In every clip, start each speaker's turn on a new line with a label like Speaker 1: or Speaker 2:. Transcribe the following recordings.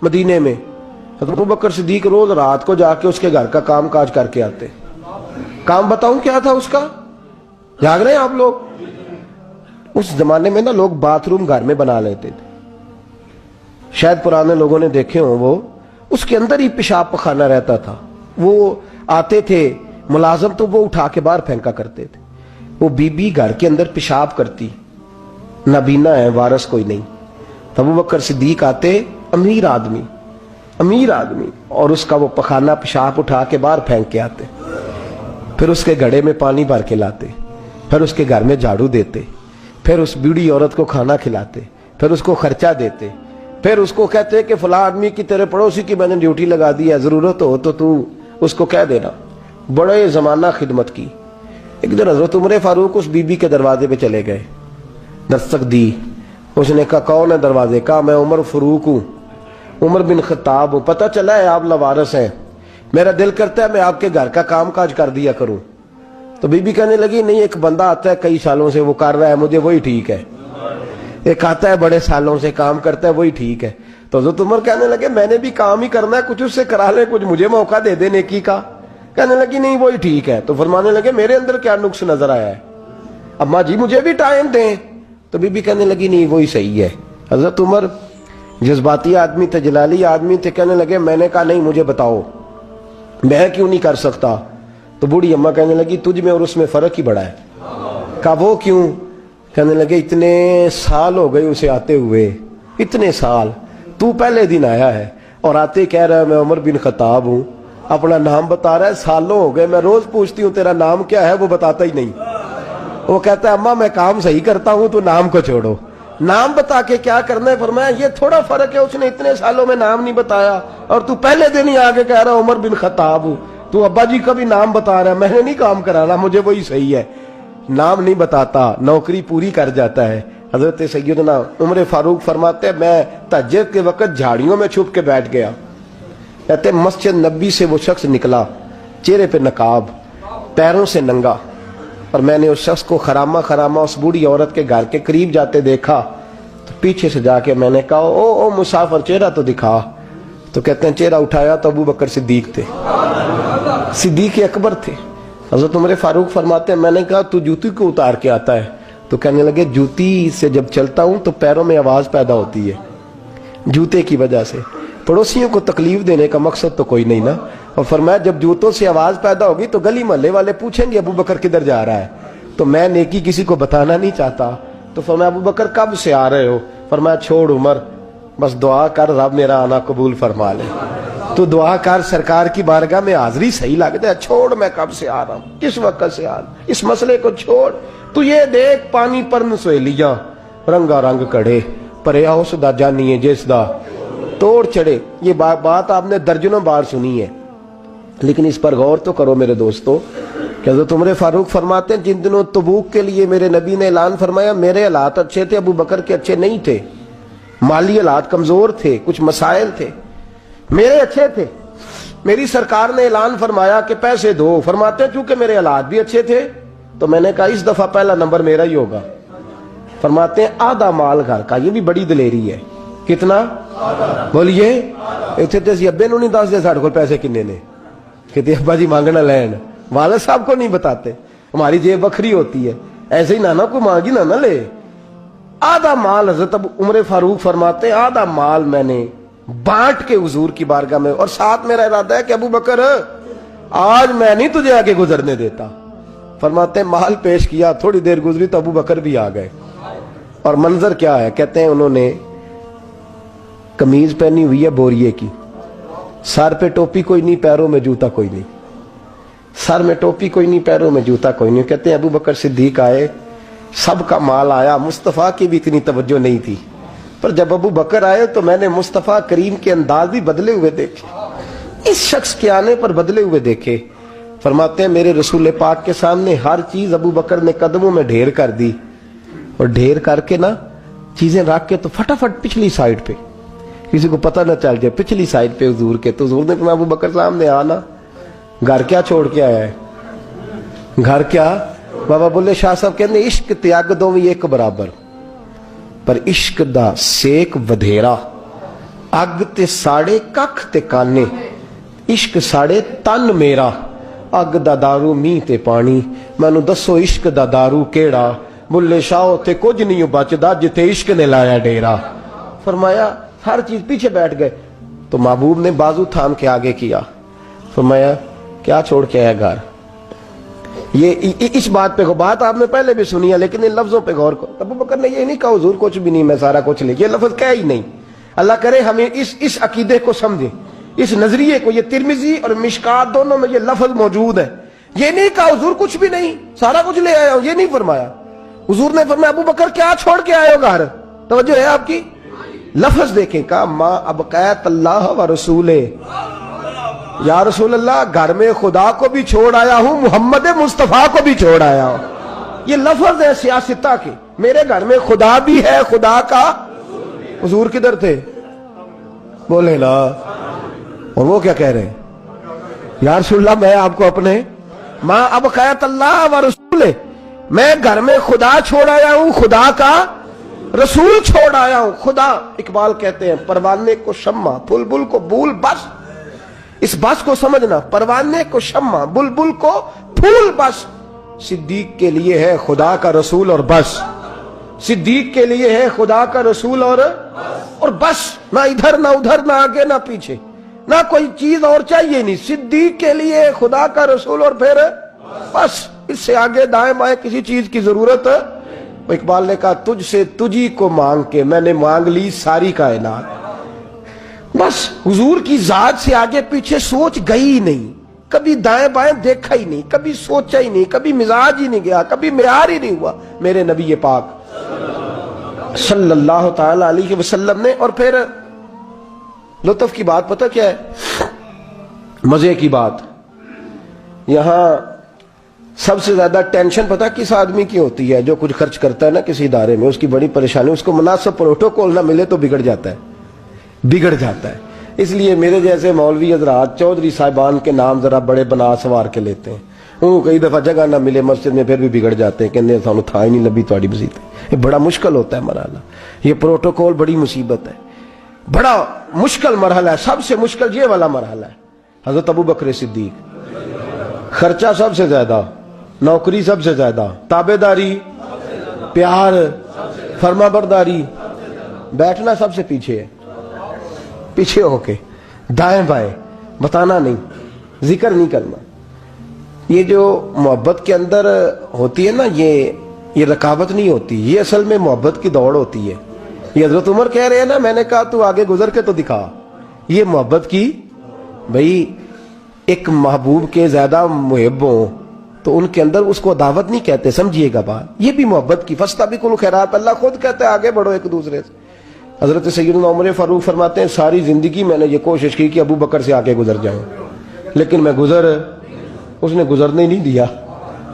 Speaker 1: मदीने में। अबू बकर सिद्दीक रोज रात को जाके उसके घर का काम काज करके आते। काम बताऊं क्या था उसका, जाग रहे हैं आप लोग? उस जमाने में ना लोग बाथरूम घर में बना लेते थे, शायद पुराने लोगों ने देखे हो, वो उसके अंदर ही पेशाब पखाना रहता था। वो आते थे मुलाजम तो वो उठा के बाहर फेंका करते थे। वो बीबी घर के अंदर पेशाब करती, नाबीना है, वारस कोई नहीं। तब अबू बकर सिद्दीक आते, अमीर आदमी, और उसका वो पखाना पेशाब उठा के बाहर फेंक के आते। फिर उसके घड़े में पानी भर के लाते, फिर उसके घर में झाड़ू देते, फिर उस बूढ़ी औरत को खाना खिलाते, फिर उसको खर्चा देते, फिर उसको कहते कि फला आदमी की तेरे पड़ोसी की मैंने ड्यूटी लगा दी है, जरूरत हो तो तू उसको कह देना। बड़े जमाना खिदमत की। एक दिन हजरत उमर फारूक उस बीबी के दरवाजे पे चले गए, दस्तक दी। उसने कहा कौन है दरवाजे का? मैं उमर फारूक हूँ, उमर बिन खत्ताब हूँ। पता चला है आप लवारस हैं, मेरा दिल करता है मैं आपके घर का काम काज कर दिया करूं। तो बीबी कहने लगी नहीं, एक बंदा आता है कई सालों से वो कर रहा है, मुझे वही ठीक है। एक आता है बड़े सालों से काम करता है, वही ठीक है। तो हज़रत उमर कहने लगे मैंने भी काम ही करना है, कुछ उससे करा ले, कुछ मुझे मौका दे दे नेकी का। कहने लगी नहीं वही ठीक है। तो फरमाने लगे मेरे अंदर क्या नुक्स नजर आया है, अम्मा जी मुझे भी टाइम दें। तो बीबी कहने लगी नहीं वही सही है। हजरत उमर जज्बाती आदमी थे, जलाली आदमी थे, कहने लगे मैंने कहा नहीं मुझे बताओ मैं क्यों नहीं कर सकता। तो बूढ़ी अम्मा कहने लगी तुझ में और उसमें फर्क ही बड़ा है। कहा वो क्यों? कहने लगे इतने साल हो गए उसे आते हुए, इतने साल, तू पहले दिन आया है और आते कह रहा है मैं उमर बिन खत्ताब हूं, अपना नाम बता रहा है। सालों हो गए मैं रोज पूछती हूँ तेरा नाम क्या है, वो बताता ही नहीं। वो कहता है अम्मा मैं काम सही करता हूं, तो नाम को छोड़ो, नाम बता के क्या करना है। फरमाया ये थोड़ा फर्क है, उसने इतने सालों में नाम नहीं बताया और तू पहले दिन ही आगे कह रहा उमर बिन खत्ताब हूं। तू अब्बा जी का भी नाम बता रहा है, मैंने नहीं काम कराना, मुझे वही सही है। नाम नहीं बताता, नौकरी पूरी कर जाता है। हजरत सैयदना उमर फारूक फरमाते हैं मैं तहज्जुद के वक्त झाड़ियों में छुप के बैठ गया। कहते मस्जिद नबी से वो शख्स निकला, चेहरे पे नकाब, पैरों से नंगा, और मैंने उस शख्स को खरामा खरामा उस बूढ़ी औरत के घर के करीब जाते देखा। तो पीछे से जाके मैंने कहा ओ मुसाफिर चेहरा तो दिखा। तो कहते हैं चेहरा उठाया तो अबू बकर सिद्दीक थे, सिद्दीक अकबर थे। हजरत उमर फारूक फरमाते हैं मैंने कहा तू जूती को उतार के आता है? तो कहने लगे जूती से जब चलता हूं तो पैरों में आवाज पैदा होती है, जूते की वजह से। पड़ोसियों को तकलीफ देने का मकसद तो कोई नहीं ना। और फरमाया जब जूतों से आवाज पैदा होगी तो गली मोहल्ले वाले पूछेंगे अबू बकर किधर जा रहा है, तो मैं नेकी किसी को बताना नहीं चाहता। तो फरमाया अबू बकर कब से आ रहे हो? फरमाया छोड़ उमर, बस दुआ कर रब मेरा आना कबूल फरमा ले। तो दुआ कर सरकार की बारगाह में हाजिरी सही लगता है, छोड़ मैं कब से आ रहा हूं, किस वक्त से आ रहा हूं, इस मसले को छोड़। तू ये देख पानी पर सहेलियां रंगा रंग कड़े पर उसदा जानिए जिसदा तोड़ चढ़े। ये बात आपने दर्जनों बार सुनी है, लेकिन इस पर गौर तो करो मेरे दोस्तों। हज़रत उमर फारूक फरमाते हैं जिन दिनों तबूक के लिए मेरे नबी ने ऐलान फरमाया मेरे हालात अच्छे थे, अबू बकर के अच्छे नहीं थे, माली हालात कमजोर थे, कुछ मसाइल थे, मेरे अच्छे थे। मेरी सरकार ने ऐलान फरमाया कि पैसे दो, फरमाते हैं चूंकि मेरे हालात भी अच्छे थे तो मैंने कहा इस दफा पहला नंबर मेरा ही होगा। फरमाते हैं आधा माल घर का, ये भी बड़ी दलेरी है। कितना? बोलिए। इतने तो अब्बे नूं नहीं दसदे साडे कोल पैसे किन्ने ने, कहते अब्बा जी मांगना लैन, वाले साहब को नहीं बताते, हमारी जेब बखरी होती है, ऐसे ही नाना कोई मांगी ना ले। आधा माल हजरत उमर फारूक फरमाते हैं आधा माल मैंने बांट के हुजूर की बारगाह में, और साथ मेरा इरादा है कि अबू बकर आज मैं नहीं तुझे आगे गुजरने देता। फरमाते हैं माल पेश किया, थोड़ी देर गुजरी तो अबू बकर भी आ गए। और मंजर क्या है? कहते हैं उन्होंने कमीज पहनी हुई है बोरिए की, सर पे टोपी कोई नहीं, पैरों में जूता कोई नहीं, सर में टोपी कोई नहीं, पैरों में जूता कोई नहीं। कहते हैं अबू बकर सिद्दीक आए, सबका माल आया, मुस्तफ़ा की भी इतनी तवज्जो नहीं थी, पर जब अबू बकर आए तो मैंने मुस्तफ़ा करीम के अंदाज भी बदले हुए देखे, इस शख्स के आने पर बदले हुए देखे। फरमाते हैं मेरे रसूल पाक के सामने हर चीज अबू बकर ने कदमों में ढेर कर दी, और ढेर करके ना चीजें रख के तो फटाफट पिछली साइड पे, किसी को पता ना चल जाए, पिछली साइड पे हुजूर के। तो हुजूर ने कहा अबू बकर सामने आना, घर क्या छोड़ के आया है? घर क्या? बाबा बुल्ले शाह साहब कहते इश्क त्याग दो भी एक बराबर, पर इश्क दा सेक वधेरा अग ते साड़े कख ते काने, इश्क साड़े तन मेरा, अग दा दारू मींह ते पानी, मैनू दसो इश्क दा दारू केड़ा, बुल्ले शाह ते कुछ नहीं बचदा जिथे इश्क ने लाया डेरा। फरमाया हर चीज पीछे बैठ गए, तो महबूब ने बाजू थाम के आगे किया, फरमाया क्या छोड़ के आया घर। ये इस बात पे बात आपने पहले भी सुनी है, लेकिन इन लफ्जों पे गौर करो। अबू बकर ने ये नहीं कहा हुजूर कुछ भी नहीं, मैं सारा कुछ ले, ये लफ्ज कह ही नहीं। अल्लाह करे हमें इस अकीदे को समझे, इस नजरिए को। ये तिरमिजी और मिशकात दोनों में ये लफ्ज मौजूद है। ये नहीं कहा हुजूर कुछ भी नहीं, सारा कुछ ले आया हूं, ये नहीं फरमाया। हुजूर ने फरमाया अबू बकर क्या छोड़ के आए हो घर, तवज्जो है आपकी। लफ्ज देखें, कहा मां अबकैत अल्लाह व रसूले, या रसूल अल्लाह घर में खुदा को भी छोड़ आया हूं, मोहम्मद मुस्तफा को भी छोड़ आया हूं। ये लफ्ज है सियासता के, मेरे घर में खुदा भी है, खुदा का। हुजूर किधर थे, बोले ना। और वो क्या कह रहे हैं, या रसूल अल्लाह मैं आपको अपने मां अबकैत अल्लाह व रसूले, मैं घर में खुदा छोड़ आया हूं, खुदा का रसूल छोड़ आया हूं। खुदा, इकबाल कहते हैं परवाने को शम्मा, बुलबुल को बूल, बस इस बस को समझना, परवाने को शम्मा, बुलबुल को फूल, बस सिद्दीक के लिए है खुदा का रसूल और बस, सिद्दीक के लिए है खुदा का रसूल और बस। ना इधर ना उधर, ना आगे ना पीछे, ना कोई चीज और चाहिए नहीं। सिद्दीक के लिए खुदा का रसूल और फिर बस, इससे आगे दाएं बाएं किसी चीज की जरूरत। इकबाल ने कहा तुझसे तुझी को मांग के मैंने मांग ली सारी कायनात। बस हुजूर की जात से आगे पीछे सोच गई ही नहीं, कभी दाएं बाएं देखा ही नहीं, कभी सोचा ही नहीं, कभी मिजाज ही नहीं गया, कभी मेयार ही नहीं हुआ मेरे नबी पाक सल्लल्लाहु ताला अलैहि वसल्लम ने। और फिर लुत्फ की बात पता क्या है, मजे की बात, यहां सबसे ज्यादा टेंशन पता किस आदमी की होती है, जो कुछ खर्च करता है ना किसी इदारे में, उसकी बड़ी परेशानी, उसको मुनासिब प्रोटोकॉल ना मिले तो बिगड़ जाता है, बिगड़ जाता है। इसलिए मेरे जैसे मौलवी हजरात चौधरी साहिबान के नाम जरा बड़े बना सवार के लेते हैं, वो कई दफा जगह ना मिले मस्जिद में फिर भी बिगड़ जाते हैं, कहते सानू था ही नहीं लभी थोड़ी मसीत। ये बड़ा मुश्किल होता है मरहला, ये प्रोटोकॉल बड़ी मुसीबत है, बड़ा मुश्किल मरहला है। सबसे मुश्किल ये वाला मरहला है। हजरत अबू बकर सिद्दीक, खर्चा सबसे ज्यादा, नौकरी सबसे ज्यादा, ताबेदारी, प्यार, फरमाबरदारी, बैठना सबसे पीछे है, पीछे होके दाएं बाएं, बताना नहीं, जिक्र नहीं करना। ये जो मोहब्बत के अंदर होती है ना, ये रकावत नहीं होती, ये असल में मोहब्बत की दौड़ होती है। ये हजरत उमर कह रहे हैं ना, मैंने कहा तू आगे गुजर के तो दिखा, ये मोहब्बत की। भाई एक महबूब के ज्यादा मुहिब हो तो उनके अंदर उसको दावत नहीं कहते, समझिएगा बात, ये भी मोहब्बत की। फस्ता भी कुल खैरात, अल्लाह खुद कहता है आगे बढ़ो एक दूसरे से। हजरत सैयदना उमर फारूक फरमाते हैं सारी जिंदगी मैंने ये कोशिश की कि अबू बकर से आगे गुजर जाऊं, लेकिन मैं उसने गुजरने नहीं दिया।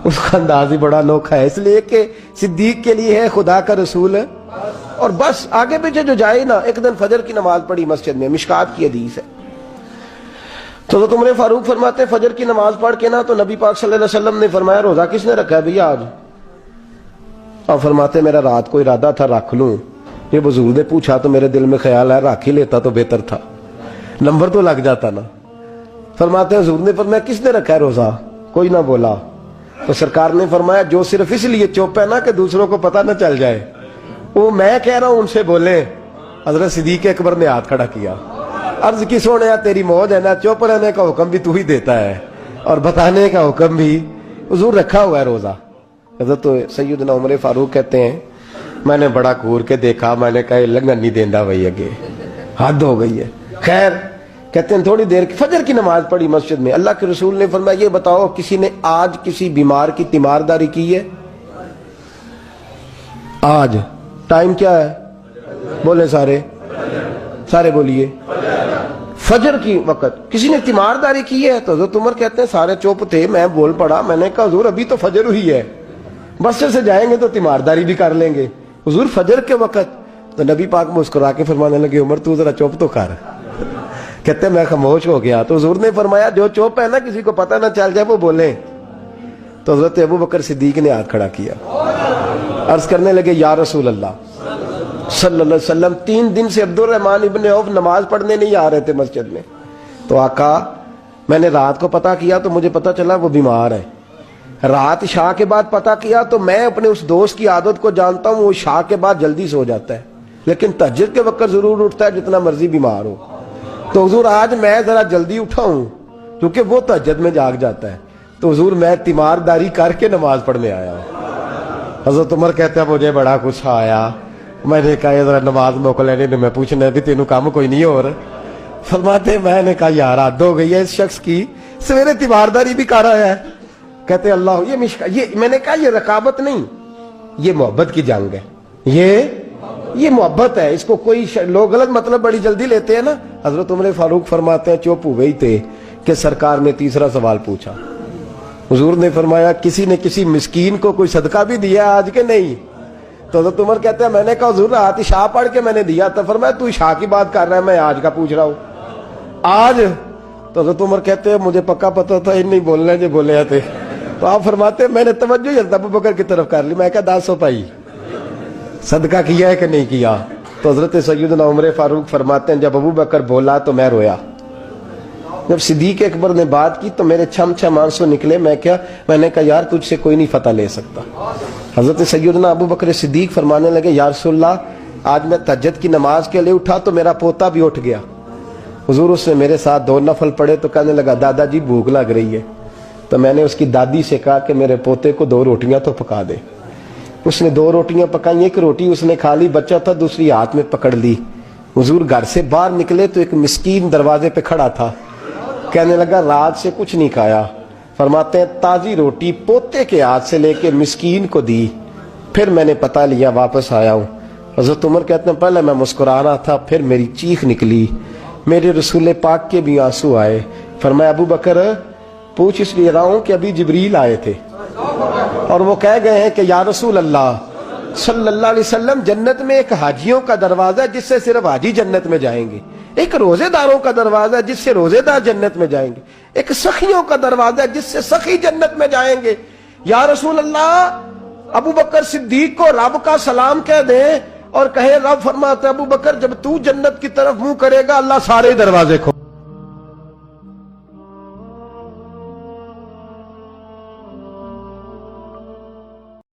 Speaker 1: उसका अंदाज ही बड़ा अनोखा है, इसलिए कि सिद्दीक के लिए है खुदा का रसूल और बस, आगे पीछे जो जाए ना। एक दिन फजर की नमाज पढ़ी मस्जिद में, मिशकात की हदीस है। तो उमर फारूक फरमाते फजर की नमाज पढ़ के ना, तो नबी पाक सल्लल्लाहु अलैहि वसल्लम ने फरमाया रोजा किसने रखा है भैया आज? और फरमाते मेरा रात को इरादा था रख लूं, ये बुजुर्ग ने पूछा तो मेरे दिल में ख्याल है रख ही लेता तो बेहतर था, नंबर तो लग जाता ना। फरमाते हुजूर ने फरमाया किसने रखा है रोजा? कोई ना बोला। तो सरकार ने फरमाया जो सिर्फ इसलिए चुप है ना कि दूसरों को पता ना चल जाए, वो मैं कह रहा हूं उनसे बोले। हजरत सिद्दीक अकबर ने हाथ खड़ा किया, अर्ज की सोने तेरी मौज है ना, चुप रहने का हुक्म भी तू ही देता है और बताने का हुक्म भी। हुजूर रखा हुआ है रोजा। हजरत तो सैयदना उमर फारूक कहते हैं मैंने बड़ा घूर के देखा, मैंने कहा लंघन नहीं देंदा भाई, अगे हद हो गई है। खैर कहते हैं थोड़ी देर फजर की नमाज पढ़ी मस्जिद में, अल्लाह के रसूल ने फरमाया ये बताओ किसी ने आज किसी बीमार की तीमारदारी की है? आज टाइम क्या है? बोले सारे बोलिए, फजर की वक्त किसी ने तीमारदारी की है? तो हज़रत उमर कहते हैं सारे चुप थे, मैं बोल पड़ा, मैंने कहा हुजूर अभी तो फजर हुई है, मस्जिद से जाएंगे तो तीमारदारी भी कर लेंगे, हुजूर फजर के वक्त। तो नबी पाक मुस्कुरा के फरमाने लगे उमर तू जरा चुप तो कर। कहते मैं खामोश हो गया। तो हुजूर ने फरमाया जो चुप है ना, किसी को पता ना चल जाए वो बोले। तो हजरत अबू बकर सिद्दीक ने हाथ खड़ा किया, अर्ज करने लगे या रसूल अल्लाह सल्लल्लाहु अलैहि वसल्लम 3 दिन से अब्दुल रहमान इब्न औफ नमाज पढ़ने नहीं आ रहे थे मस्जिद में। तो आका, मैंने रात को पता किया तो मुझे पता चला वो बीमार है। रात शाह के बाद पता किया तो मैं अपने उस दोस्त की आदत को जानता हूँ, वो शाह के बाद जल्दी सो जाता है, लेकिन तहज्जुद के वक्त जरूर उठता है जितना मर्जी बीमार हो। तो हुजूर आज मैं जरा जल्दी उठा हूँ क्योंकि वो तहज्जुद में जाग जाता है। तो हुजूर मैं तीमारदारी करके नमाज पढ़ने आया हूँ। हजरत उमर कहते हैं मुझे बड़ा गुस्सा आया, मैंने कहा जरा नमाज मोक लेने ने, मैं पूछने भी तेनू काम कोई नहीं हो रहा। फरमाते मैंने कहा यार हद हो गई है इस शख्स की, सवेरे तीमारदारी भी कर रहा है। कहते अल्लाह ये मैंने कहा ये रकाबत नहीं, ये मोहब्बत की जंग है, ये मोहब्बत है। इसको कोई लोग गलत मतलब बड़ी जल्दी लेते हैं ना। हजरत उमर फारूक फरमाते हैं चुप हुए ही थे कि सरकार ने तीसरा सवाल पूछा। हुजूर ने फरमाया किसी ने किसी मिस्कीन को कोई सदका भी दिया आज के नहीं? तो हजरत उमर कहते हैं मैंने कहा हुजूर रात शाह पढ़ के मैंने दिया था। फरमाया तू शाह की बात कर रहा है, मैं आज का पूछ रहा हूं। आज? तो हजरत उमर कहते हैं मुझे पक्का पता था इन नहीं बोलने जो बोले थे। तो आप फरमाते मैंने तवज्जो हज़रत अबू बकर की तरफ कर ली। मैं क्या 10 पाई सदका किया है कि नहीं किया? तो हजरत सैयदना उमर फारूक फरमाते हैं जब अबू बकर बोला तो मैं रोया। जब सिद्दीक अकबर ने बात की तो मेरे छम छम आंसू निकले। मैंने कहा यार तुझसे कोई नहीं फतह ले सकता। हजरत सैयदना अबू बकर सिद्दीक फरमाने लगे या रसूलल्लाह आज मैं तहज्जुद की नमाज के लिए उठा तो मेरा पोता भी उठ गया। हुजूर उसने मेरे साथ 2 नफल पढ़े तो कहने लगा दादाजी भूख लग रही है। तो मैंने उसकी दादी से कहा कि मेरे पोते को 2 रोटियां तो पका दे। उसने 2 रोटियां पकाई, एक रोटी उसने खा ली, बच्चा था, दूसरी हाथ में पकड़ ली। हुजूर घर से बाहर निकले तो एक मिस्कीन दरवाजे पे खड़ा था, कहने लगा रात से कुछ नहीं खाया। फरमाते हैं ताजी रोटी पोते के हाथ से लेके मिस्कीन को दी, फिर मैंने पता लिया वापस आया हूँ। हजरत उमर कहते हैं पहले मैं मुस्कुरा रहा था, फिर मेरी चीख निकली, मेरे रसूल पाक के भी आंसू आए। फरमाया अबू बकर पूछ इसलिए रहा हूं कि अभी जिब्रील आए थे और वो कह गए हैं कि या रसूल अल्लाह सल्लल्लाहु अलैहि वसल्लम जन्नत में एक हाजियों का दरवाजा है जिससे सिर्फ हाजी जन्नत में जाएंगे, एक रोजेदारों का दरवाजा है जिससे रोजेदार जन्नत में जाएंगे, एक सखियों का दरवाजा है जिससे सखी जन्नत में जाएंगे। या रसूल अल्लाह अबू बकर सिद्दीक को रब का सलाम कह दे और कहे रब फरमाता अबू बकर जब तू जन्नत की तरफ मुंह करेगा अल्लाह सारे दरवाजे खोल